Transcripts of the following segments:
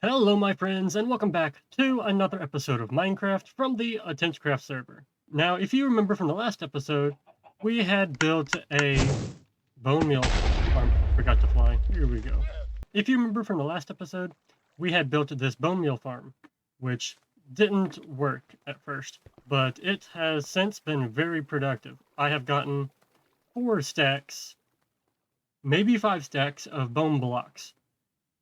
Hello, my friends, and welcome back to another episode of Minecraft from the AttemptCraft server. Now, if you remember from the last episode, we had built a bone meal farm. Forgot to fly. Here we go. If you remember from the last episode, we had built this bone meal farm, which didn't work at first, but it has since been very productive. I have gotten 4 stacks, maybe 5 stacks of bone blocks,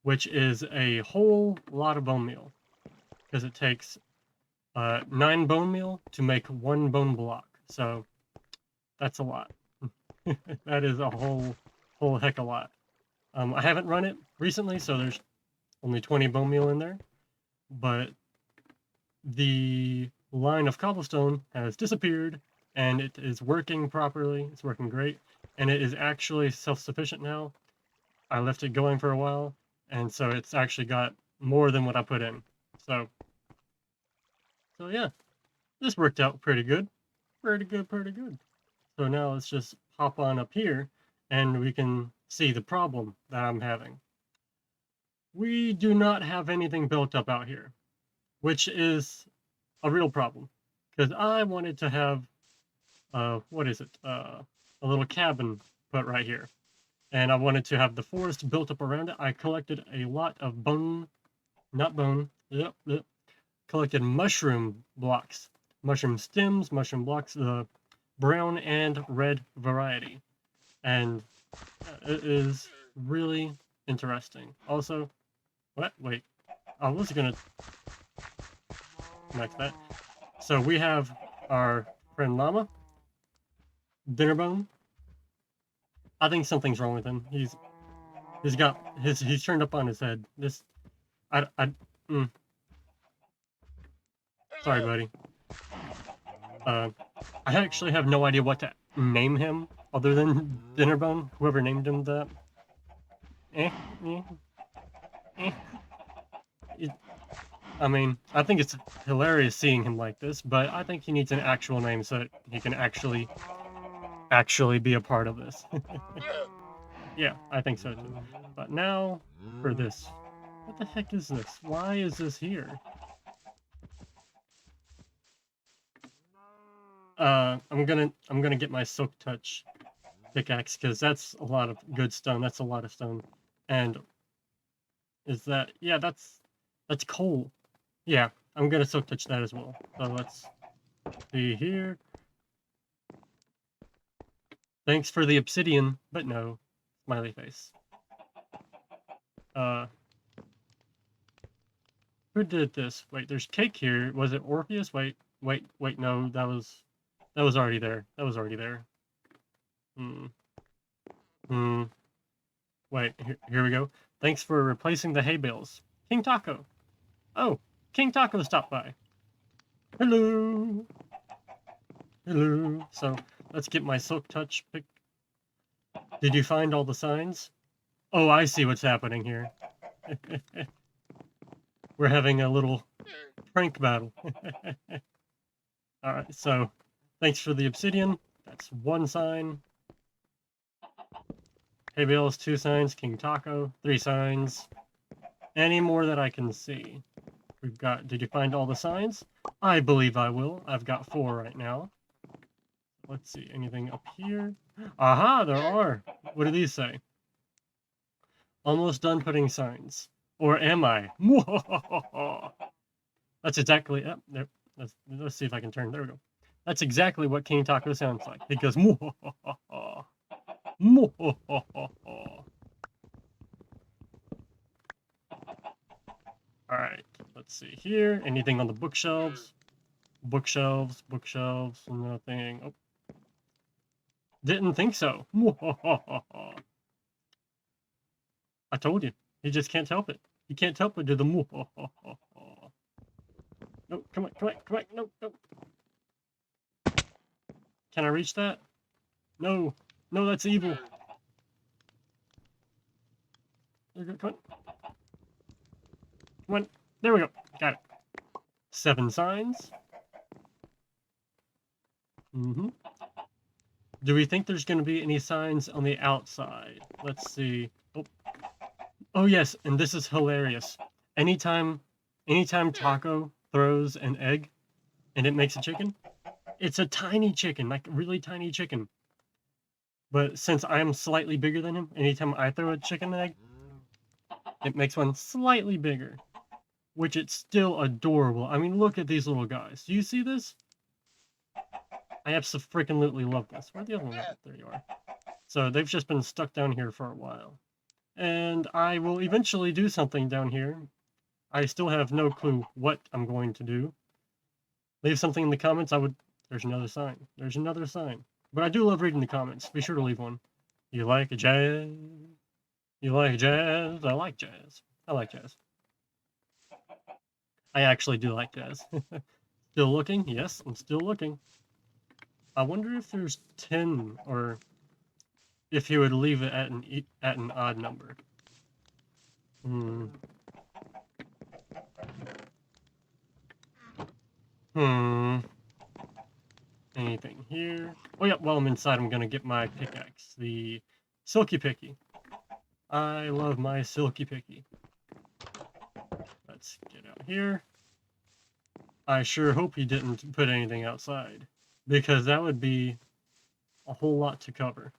which is a whole lot of bone meal, because it takes 9 bone meal to make 1 bone block. So that's a lot. That is a whole heck of a lot. I haven't run it recently, so there's only 20 bone meal in there, but the line of cobblestone has disappeared and it is working properly. It's working great, and it is actually self-sufficient now. I left it going for a while, and so it's actually got more than what I put in. So yeah, this worked out pretty good. Pretty good. So now let's just hop on up here and we can see the problem that I'm having. We do not have anything built up out here, which is a real problem, because I wanted to have, what is it, a little cabin put right here. And I wanted to have the forest built up around it. I collected a lot of collected mushroom blocks, mushroom stems, mushroom blocks, the brown and red variety. And it is really interesting. Also, what? Wait, I was gonna connect that. So we have our friend Llama, Dinnerbone. I think something's wrong with him. He's turned up on his head. Sorry, buddy. I actually have no idea what to name him other than Dinnerbone. Whoever named him that. I mean, I think it's hilarious seeing him like this, but I think he needs an actual name so that he can actually be a part of this. Yeah, I think so too. But now for this. What the heck is this? Why is this here? I'm gonna get my Silk Touch pickaxe, because that's a lot of good stone. That's a lot of stone. And is that, yeah, that's coal. Yeah, I'm gonna Silk Touch that as well. So let's see here. Thanks for the obsidian, but no. Smiley face. Who did this? Wait, there's cake here. Was it Orpheus? Wait, no, that was already there. That was already there. Wait, here we go. Thanks for replacing the hay bales. King Taco. Oh, King Taco stopped by. Hello. Hello. So, let's get my Silk Touch pick. Did you find all the signs? Oh, I see what's happening here. We're having a little prank battle. Alright, so thanks for the obsidian. That's 1 sign. Hay bales, 2 signs. King Taco, 3 signs. Any more that I can see? We've got, did you find all the signs? I believe I will. I've got 4 right now. Let's see, anything up here? Aha, there are. What do these say? Almost done putting signs. Or am I? That's exactly, yep, there. Let's see if I can turn. There we go. That's exactly what King Taco sounds like. He goes, Alright, let's see here. Anything on the bookshelves? Bookshelves, nothing. Oh. Didn't think so. I told you. He just can't help it. He can't help but do the No, come on. No. Can I reach that? No, that's evil. Come on. There we go. Got it. 7 signs. Do we think there's going to be any signs on the outside? Let's see. Oh, yes, and this is hilarious. anytime Taco throws an egg and it makes a chicken, it's a tiny chicken, like really tiny chicken. But since I'm slightly bigger than him, anytime I throw a chicken egg, it makes one slightly bigger, which it's still adorable. I mean, look at these little guys. Do you see this? I absolutely love this. Where'd the other one go? There you are. So they've just been stuck down here for a while. And I will eventually do something down here. I still have no clue what I'm going to do. Leave something in the comments. There's another sign. There's another sign. But I do love reading the comments. Be sure to leave one. You like jazz? You like jazz? I like jazz. I like jazz. I actually do like jazz. Still looking? Yes, I'm still looking. I wonder if there's 10, or if he would leave it at an odd number. Anything here? Oh yeah, while I'm inside, I'm gonna get my pickaxe, the Silky Picky. I love my Silky Picky. Let's get out here. I sure hope he didn't put anything outside, because that would be a whole lot to cover.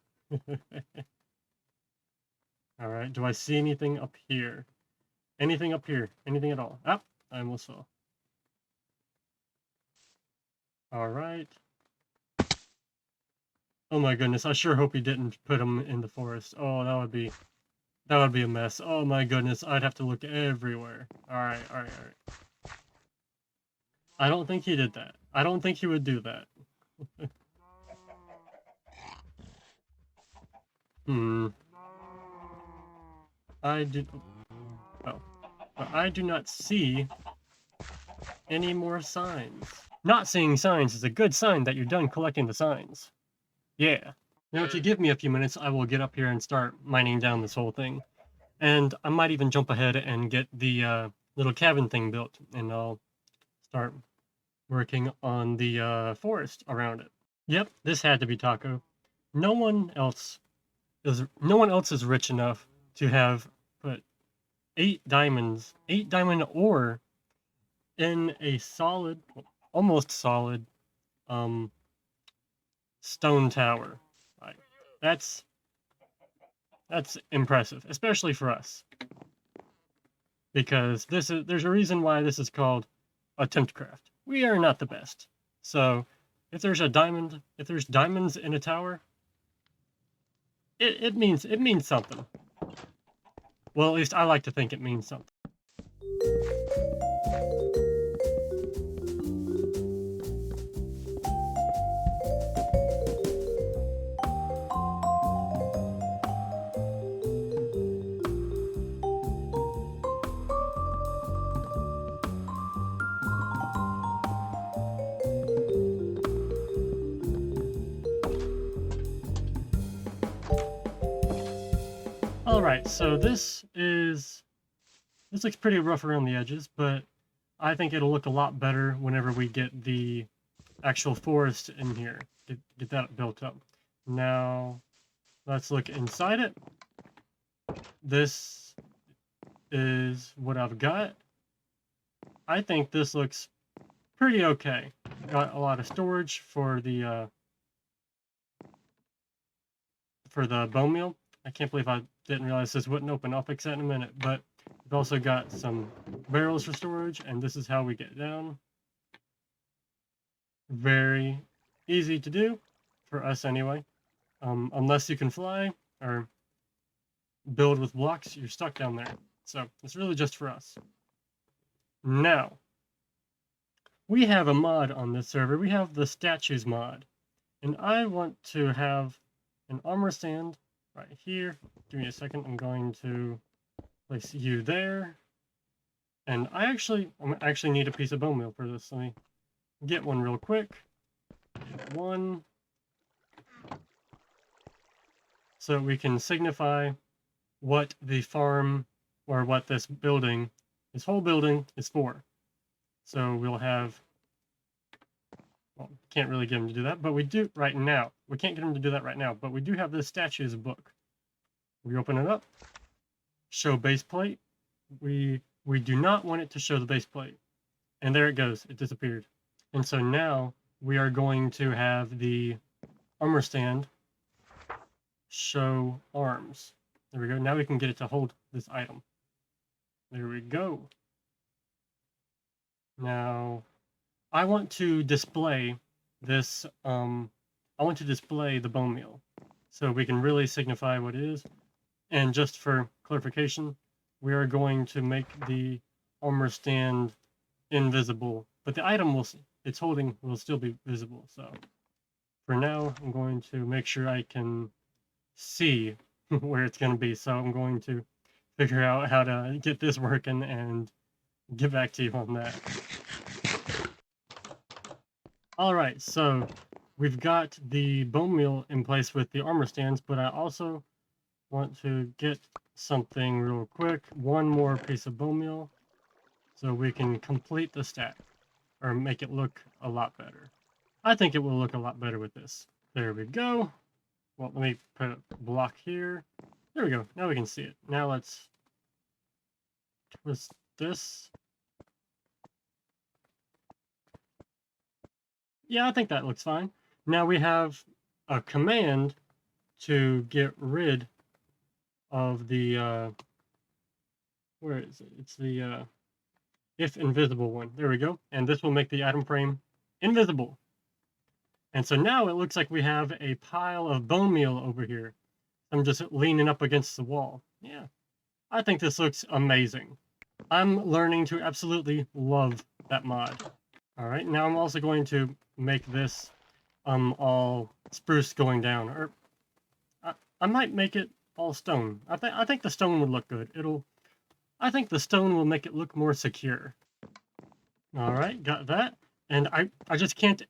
Alright, do I see anything up here? Anything up here? Anything at all? Ah, I almost fell. Alright. Oh my goodness, I sure hope he didn't put them in the forest. Oh, that would be a mess. Oh my goodness, I'd have to look everywhere. Alright. I don't think he did that. I don't think he would do that. I do not see any more signs. Not seeing signs is a good sign that you're done collecting the signs. Yeah. Now, if you give me a few minutes, I will get up here and start mining down this whole thing. And I might even jump ahead and get the little cabin thing built, and I'll start working on the forest around it. Yep, this had to be Taco. No one else is rich enough to have put 8 diamond ore in a solid, almost solid, stone tower. Like, that's impressive, especially for us, because there's a reason why this is called AttemptCraft. We are not the best, so if there's diamonds in a tower, it means something. Well, at least I like to think it means something. Alright, so this looks pretty rough around the edges, but I think it'll look a lot better whenever we get the actual forest in here. Get that built up. Now, let's look inside it. This is what I've got. I think this looks pretty okay. Got a lot of storage for the bone meal. I can't believe I didn't realize this wouldn't open. I'll fix that in a minute. But we've also got some barrels for storage, and this is how we get down. Very easy to do, for us anyway. Unless you can fly or build with blocks, you're stuck down there. So it's really just for us. Now, we have a mod on this server. We have the statues mod. And I want to have an armor stand right here. Give me a second. I'm going to place you there. And I actually need a piece of bone meal for this. Let me get one real quick. Get one. So we can signify what the farm, or what this whole building is for. So we'll have, well, can't really get him to do that, but we do right now. We can't get him to do that right now, but we do have this statues book. We open it up, show base plate. We we do not want it to show the base plate. And there it goes, it disappeared. And so now we are going to have the armor stand show arms. There we go. Now we can get it to hold this item. There we go. Now I want to display this, I want to display the bone meal so we can really signify what it is. And just for clarification, we are going to make the armor stand invisible, but the item it's holding will still be visible. So for now, I'm going to make sure I can see where it's going to be. So I'm going to figure out how to get this working and get back to you on that. All right, so we've got the bone meal in place with the armor stands, but I also want to get something real quick. One more piece of bone meal so we can complete the stack or make it look a lot better. I think it will look a lot better with this. There we go. Well, let me put a block here. There we go. Now we can see it. Now let's twist this. Yeah, I think that looks fine. Now we have a command to get rid of the, where is it? It's the if invisible one. There we go. And this will make the item frame invisible. And so now it looks like we have a pile of bone meal over here. I'm just leaning up against the wall. Yeah, I think this looks amazing. I'm learning to absolutely love that mod. All right, now I'm also going to make this all spruce going down, or I might make it all stone. I think the stone would look good. I think the stone will make it look more secure. All right, got that. And I just can't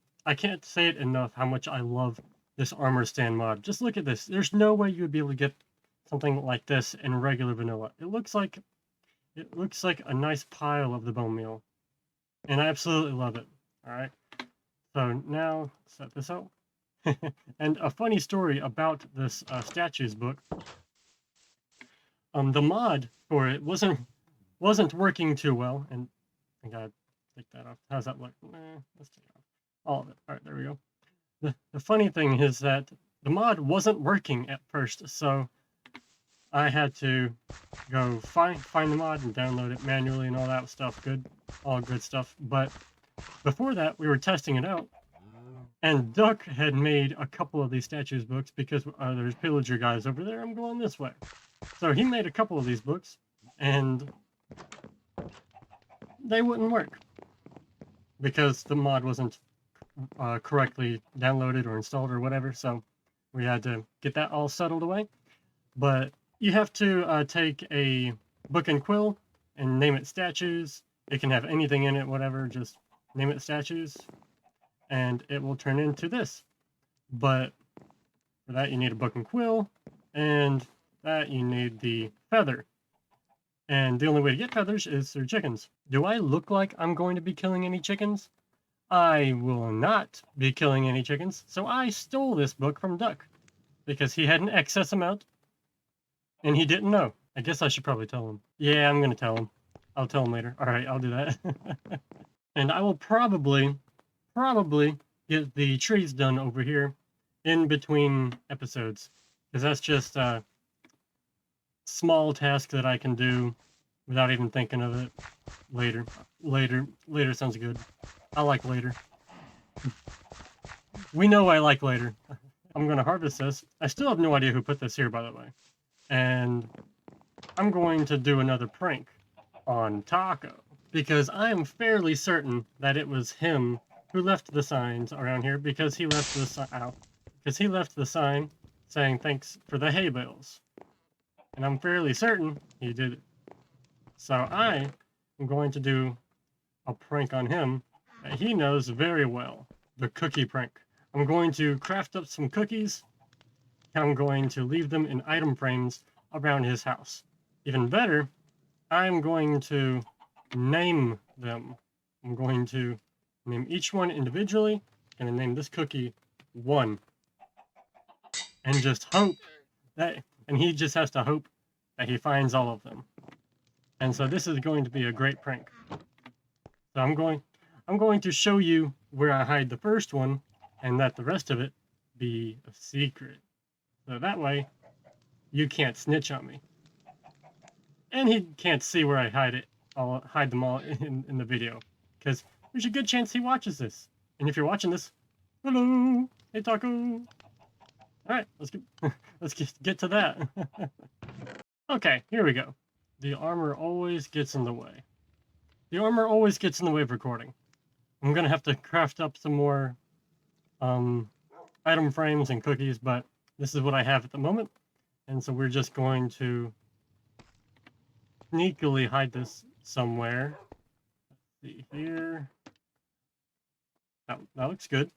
say it enough how much I love this armor stand mod. Just look at this. There's no way you would be able to get something like this in regular vanilla. It looks like a nice pile of the bone meal. And I absolutely love it. All right. So now set this out. And a funny story about this statues book. The mod for it wasn't working too well, and I gotta take that off. How's that look? Let's take it off. All of it. All right, there we go. The funny thing is that the mod wasn't working at first, so I had to go find the mod and download it manually and all that stuff. All good stuff. But before that, we were testing it out, and Duck had made a couple of these statues books because there's pillager guys over there. I'm going this way. So he made a couple of these books, and they wouldn't work because the mod wasn't correctly downloaded or installed or whatever. So we had to get that all settled away. But you have to take a book and quill and name it statues. It can have anything in it, whatever, just name it statues, and it will turn into this. But for that, you need a book and quill, and that you need the feather. And the only way to get feathers is through chickens. Do I look like I'm going to be killing any chickens? I will not be killing any chickens, so I stole this book from Duck because he had an excess amount and he didn't know. I guess I should probably tell him. Yeah, I'm gonna tell him. I'll tell him later. All right, I'll do that. And I will probably get the trees done over here in between episodes, because that's just a small task that I can do without even thinking of it later. Later sounds good. I like later. We know I like later. I'm gonna harvest this. I still have no idea who put this here, by the way. And I'm going to do another prank on Taco, because I am fairly certain that it was him who left the signs around here, because he left the sign saying thanks for the hay bales. And I'm fairly certain he did it. So I am going to do a prank on him that he knows very well, the cookie prank. I'm going to craft up some cookies. I'm going to leave them in item frames around his house. Even better, I'm going to name them. I'm going to name each one individually. I'm going to name this cookie 1. And just hope that, and he just has to hope that he finds all of them. And so this is going to be a great prank. So I'm going to show you where I hide the first one and let the rest of it be a secret. So that way you can't snitch on me. And he can't see where I hide it. I'll hide them all in the video. Because there's a good chance he watches this. And if you're watching this, hello, hey Taco. Alright, let's get to that. Okay, here we go. The armor always gets in the way. The armor always gets in the way of recording. I'm gonna have to craft up some more item frames and cookies, but this is what I have at the moment. And so we're just going to sneakily hide this somewhere. Let's see here. That looks good.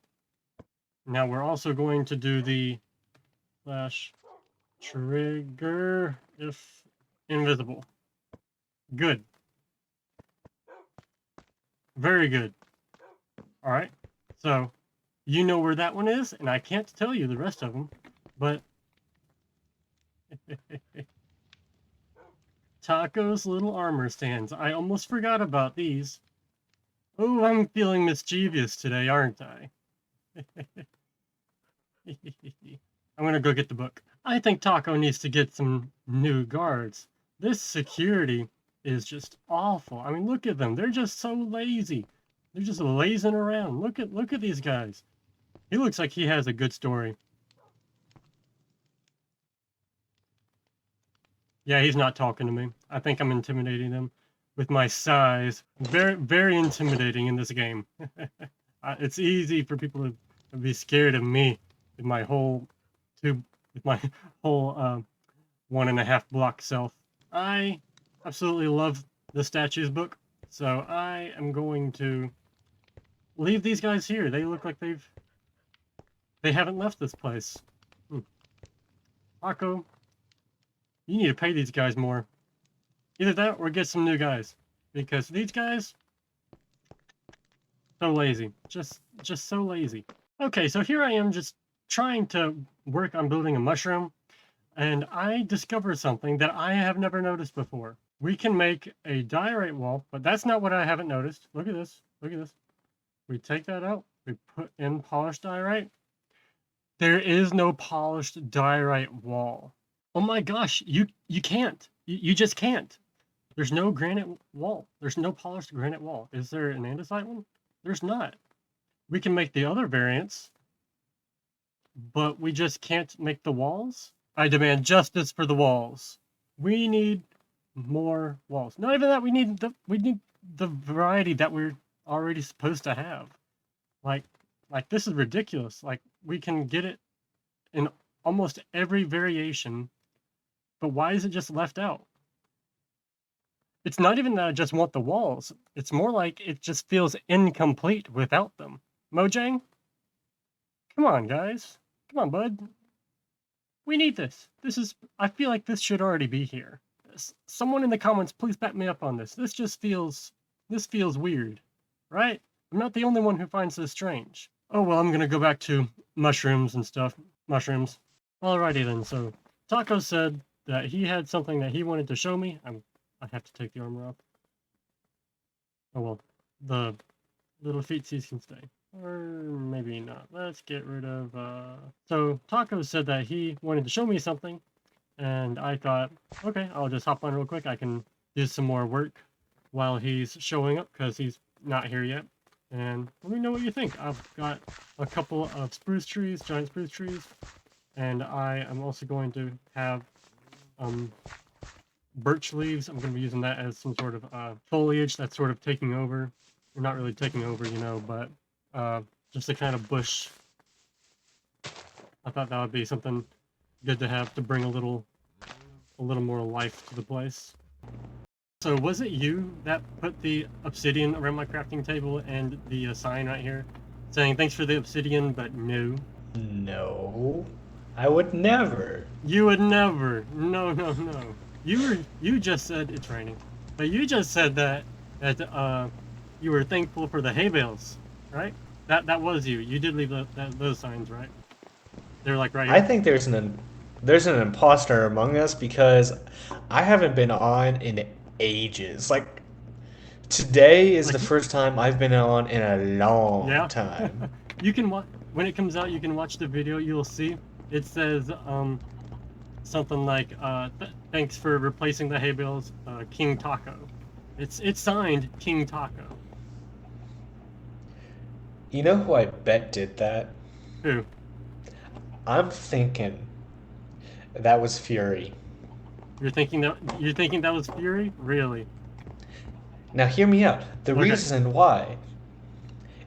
Now we're also going to do the flash trigger if invisible. Good. Very good. All right. So you know where that one is, and I can't tell you the rest of them, but Taco's little armor stands. I almost forgot about these. Oh, I'm feeling mischievous today, aren't I? I'm gonna go get the book. I think Taco needs to get some new guards. This security is just awful. I mean, look at them. They're just so lazy. They're just lazing around. Look at these guys. He looks like he has a good story. Yeah, he's not talking to me. I think I'm intimidating him with my size. Very, very intimidating in this game. It's easy for people to be scared of me with my whole 1.5 block self. I absolutely love the statues book, so I am going to leave these guys here. They look like they haven't left this place. Taco, you need to pay these guys more. Either that or get some new guys, because these guys so lazy, just so lazy. Okay, so here I am just trying to work on building a mushroom, and I discovered something that I have never noticed before. We can make a diorite wall, but that's not what I haven't noticed. Look at this. Look at this. We take that out. We put in polished diorite. There is no polished diorite wall. Oh my gosh, you can't. You just can't. There's no granite wall. There's no polished granite wall. Is there an andesite one? There's not. We can make the other variants, but we just can't make the walls. I demand justice for the walls. We need more walls. Not even that. We need the variety that we're already supposed to have. Like this is ridiculous. Like, we can get it in almost every variation, but why is it just left out? It's not even that I just want the walls. It's more like it just feels incomplete without them. Mojang? Come on, guys. Come on, bud. We need this. I feel like this should already be here. Someone in the comments, please back me up on this. This feels weird, right? I'm not the only one who finds this strange. Oh, well, I'm gonna go back to mushrooms and stuff. Mushrooms. Alrighty then, so Taco said that he had something that he wanted to show me. I have to take the armor off. Oh well, the little feetsies can stay. Or maybe not. Let's get rid of, So Taco said that he wanted to show me something, and I thought, okay, I'll just hop on real quick. I can do some more work while he's showing up, because he's not here yet. And let me know what you think. I've got a couple of spruce trees, giant spruce trees, and I am also going to have birch leaves. I'm going to be using that as some sort of foliage that's sort of taking over. Or not really taking over, you know, but just a kind of bush. I thought that would be something good to have to bring a little more life to the place. So was it you that put the obsidian around my crafting table and the sign right here saying thanks for the obsidian, but no? No, I would never. You would never. No. You just said it's raining, but you just said that you were thankful for the hay bales, right? That was you. You did leave those signs, right? They're like right here. I think there's an imposter among us because I haven't been on in ages. Like today is Like, the first time I've been on in a long yeah. time. You can watch when it comes out. You can watch the video. You'll see it says something like thanks for replacing the hay bales, King Taco. It's signed King Taco. You know who I bet did that? Who? I'm thinking that was Fury. You're thinking that was Fury? Really? Now hear me out. The Okay. reason why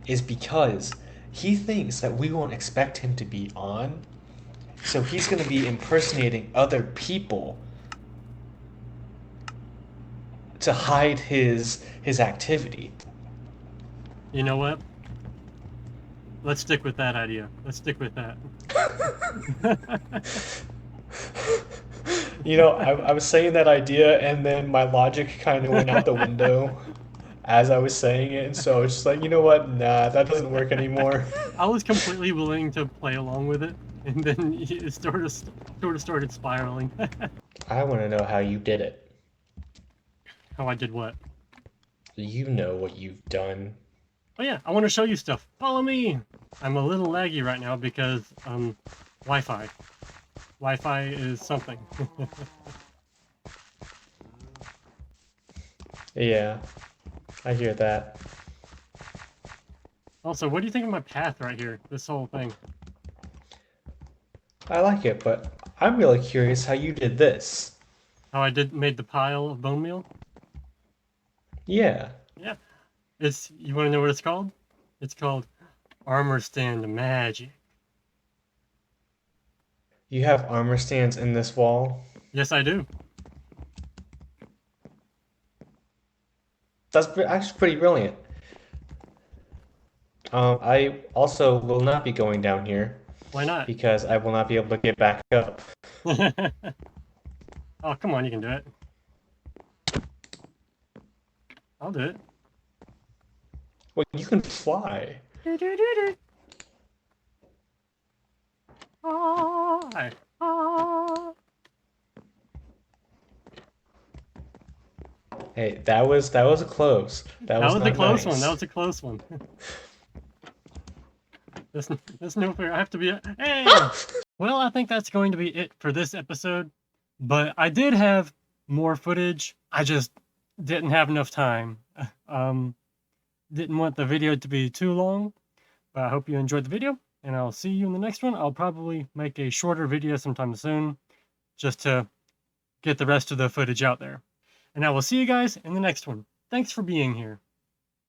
is because he thinks that we won't expect him to be on, so he's going to be impersonating other people to hide his activity. You know what? Let's stick with that idea. Let's stick with that. You know, I was saying that idea, and then my logic kind of went out the window as I was saying it, and so I was just like, you know what? Nah, that doesn't work anymore. I was completely willing to play along with it, and then it sort of started spiraling. I want to know how you did it. How I did what? You know what you've done. Oh yeah, I want to show you stuff. Follow me. I'm a little laggy right now because Wi-Fi. Wi-Fi is something. Yeah, I hear that. Also, what do you think of my path right here? This whole thing. I like it, but I'm really curious how you did this. How I made the pile of bone meal? Yeah. Yeah. You want to know what it's called? It's called armor stand magic. You have armor stands in this wall? Yes, I do. That's actually pretty brilliant. I also will not be going down here Why not? because I will not be able to get back up. Oh, come on, you can do it. I'll do it. Well, you can fly. Hi. Ah. Hey, that was close. That That was was a not close one. That nice. was a close one. There's no fair. I have to be. Hey! Well, I think that's going to be it for this episode. But I did have more footage. I just didn't have enough time. Didn't want the video to be too long. But I hope you enjoyed the video, and I'll see you in the next one. I'll probably make a shorter video sometime soon, just to get the rest of the footage out there. And I will see you guys in the next one. Thanks for being here.